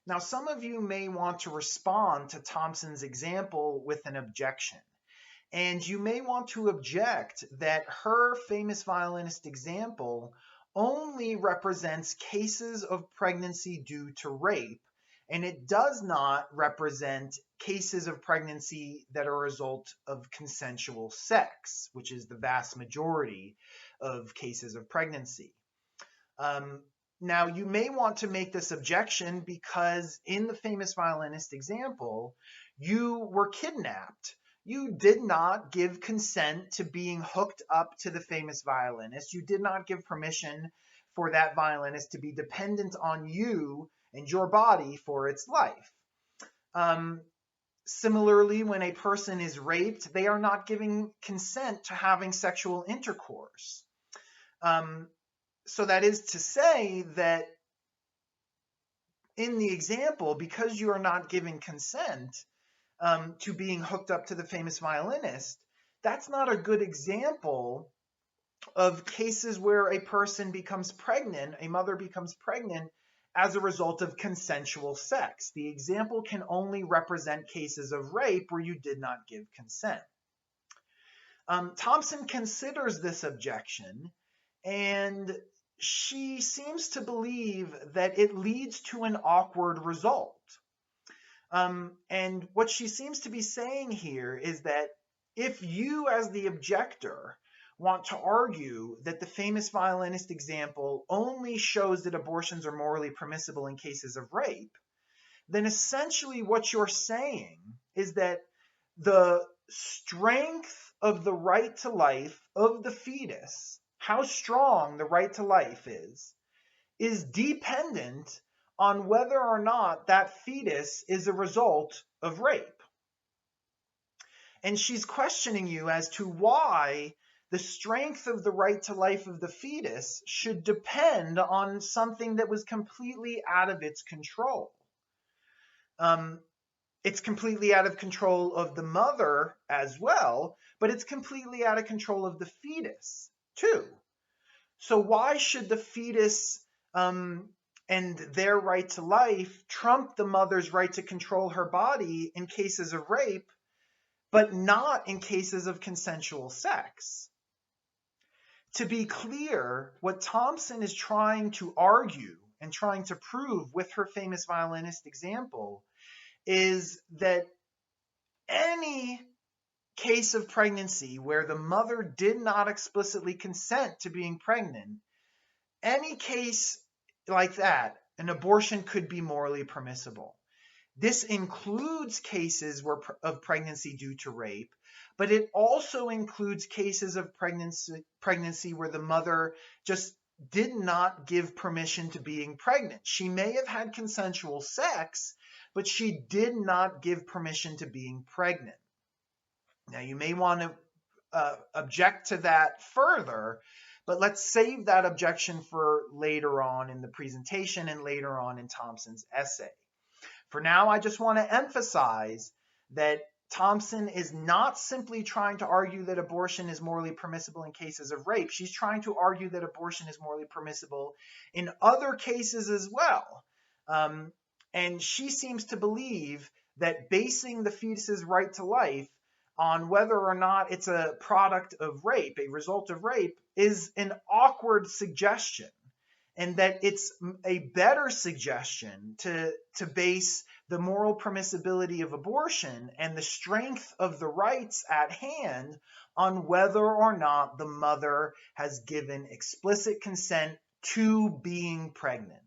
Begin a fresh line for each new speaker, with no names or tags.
Now, some of you may want to respond to Thompson's example with an objection. And you may want to object that her famous violinist example only represents cases of pregnancy due to rape, and it does not represent cases of pregnancy that are a result of consensual sex, which is the vast majority of cases of pregnancy. Um, Now, you may want to make this objection because in the famous violinist example, you were kidnapped. You did not give consent to being hooked up to the famous violinist. You did not give permission for that violinist to be dependent on you and your body for its life. Um, Similarly, when a person is raped, they are not giving consent to having sexual intercourse. Um, so that is to say that in the example, because you are not giving consent to being hooked up to the famous violinist, that's not a good example of cases where a person becomes pregnant, a mother becomes pregnant as a result of consensual sex. The example can only represent cases of rape where you did not give consent. Thompson considers this objection, and she seems to believe that it leads to an awkward result. And what she seems to be saying here is that if you, as the objector, want to argue that the famous violinist example only shows that abortions are morally permissible in cases of rape, then essentially what you're saying is that the strength of the right to life of the fetus, how strong the right to life is dependent on whether or not that fetus is a result of rape. And she's questioning you as to why the strength of the right to life of the fetus should depend on something that was completely out of its control. It's completely out of control of the mother as well, but it's completely out of control of the fetus too. So why should the fetus and their right to life trump the mother's right to control her body in cases of rape, but not in cases of consensual sex? To be clear, what Thompson is trying to argue and trying to prove with her famous violinist example is that any case of pregnancy where the mother did not explicitly consent to being pregnant, any case like that, an abortion could be morally permissible. This includes cases of pregnancy due to rape, but it also includes cases of pregnancy where the mother just did not give permission to being pregnant. She may have had consensual sex, but she did not give permission to being pregnant. Now, you may want to object to that further, but let's save that objection for later on in the presentation and later on in Thompson's essay. For now, I just want to emphasize that Thompson is not simply trying to argue that abortion is morally permissible in cases of rape. She's trying to argue that abortion is morally permissible in other cases as well. And she seems to believe that basing the fetus's right to life on whether or not it's a product of rape, a result of rape, is an awkward suggestion, and that it's a better suggestion to base the moral permissibility of abortion and the strength of the rights at hand on whether or not the mother has given explicit consent to being pregnant.